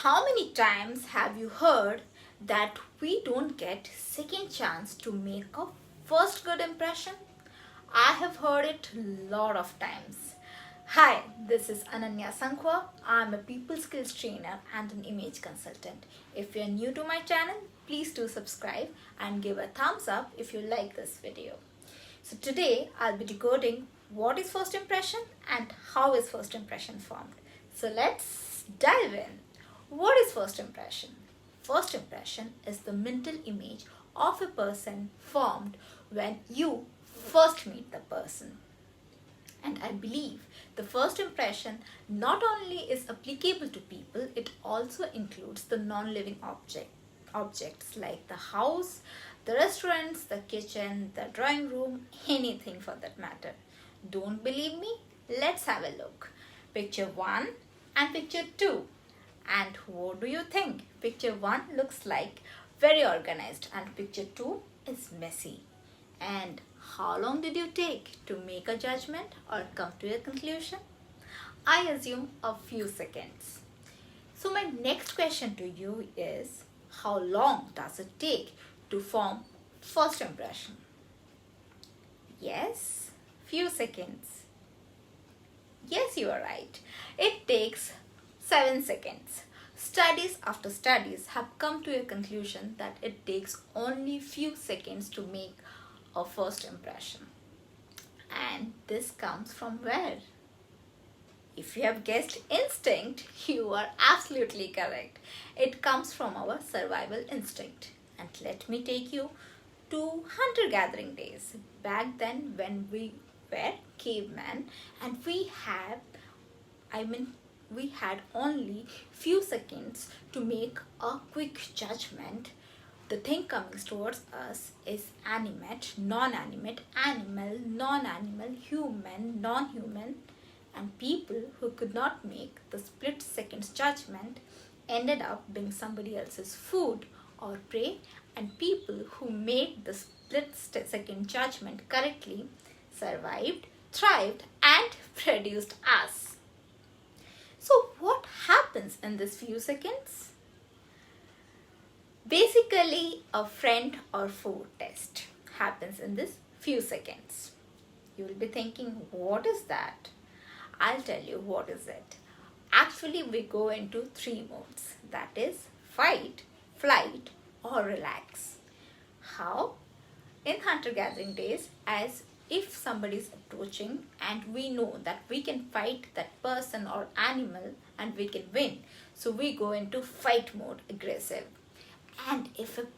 How many times have you heard that we don't get second chance to make a first good impression? I have heard it lot of times. Hi, this is Annunya Sankhua. I'm a people skills trainer and an image consultant. If you're new to my channel, please do subscribe and give a thumbs up if you like this video. So today I'll be decoding what is first impression and how is first impression formed. So let's dive in. What is first impression? First impression is the mental image of a person formed when you first meet the person. And I believe the first impression not only is applicable to people, it also includes the non-living objects like the house, the restaurants, the kitchen, the drawing room, anything for that matter. Don't believe me? Let's have a look. Picture 1 and picture 2. And what do you think? Picture 1 looks like very organized and picture 2 is messy. And how long did you take to make a judgment or come to a conclusion? I assume a few seconds. So my next question to you is, how long does it take to form first impression? Yes, few seconds. Yes, you are right. It takes 7 seconds. Studies after studies have come to a conclusion that it takes only few seconds to make a first impression. And this comes from where? If you have guessed instinct, you are absolutely correct. It comes from our survival instinct. And let me take you to hunter-gathering days. Back then when we were cavemen and we had only few seconds to make a quick judgment. The thing coming towards us is animate, non-animate, animal, non-animal, human, non-human, and people who could not make the split seconds judgment ended up being somebody else's food or prey, and people who made the split second judgment correctly survived, thrived, and produced us. So what happens in this few seconds? Basically, a friend or foe test happens in this few seconds. You will be thinking, what is that? I'll tell you what is it. Actually, we go into 3 modes. That is fight, flight, or relax. How? In hunter-gathering days, as if somebody is approaching and we know that we can fight that person or animal and we can win. So we go into fight mode, aggressive. And if a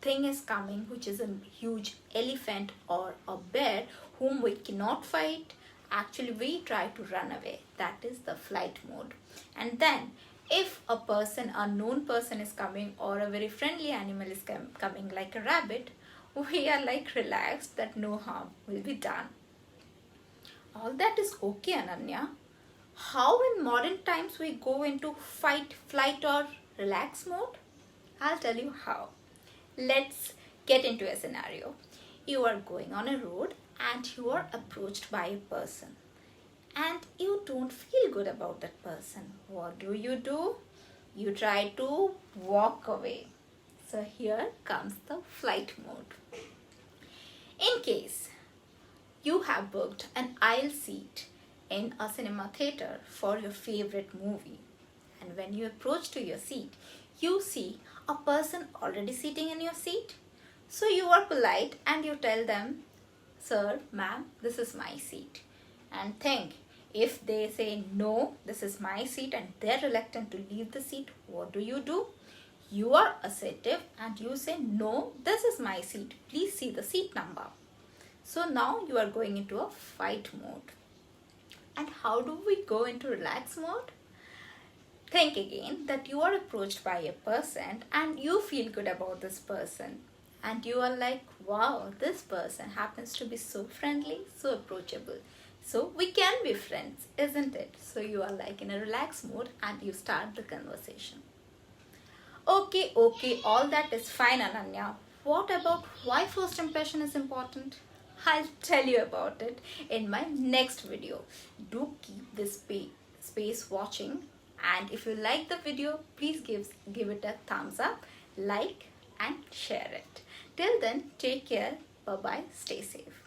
thing is coming which is a huge elephant or a bear whom we cannot fight, actually we try to run away. That is the flight mode. And then if a person, a known person is coming or a very friendly animal is coming like a rabbit, we are like relaxed that no harm will be done. All that is okay, Ananya. How in modern times we go into fight, flight or relax mode? I'll tell you how. Let's get into a scenario. You are going on a road and you are approached by a person and you don't feel good about that person. What do? You try to walk away. So here comes the flight mode. In case you have booked an aisle seat in a cinema theater for your favorite movie, and when you approach to your seat, you see a person already sitting in your seat. So you are polite and you tell them, sir, ma'am, this is my seat. And think, if they say no, this is my seat and they're reluctant to leave the seat, what do? You are assertive and you say, no, this is my seat. Please see the seat number. So now you are going into a fight mode. And how do we go into relax mode? Think again that you are approached by a person and you feel good about this person. And you are like, wow, this person happens to be so friendly, so approachable. So we can be friends, isn't it? So you are like in a relaxed mode and you start the conversation. Okay, all that is fine, Ananya. What about why first impression is important? I'll tell you about it in my next video. Do keep this space watching And if you like the video, please give it a thumbs up, like and share it. Till then, take care. Bye bye. Stay safe.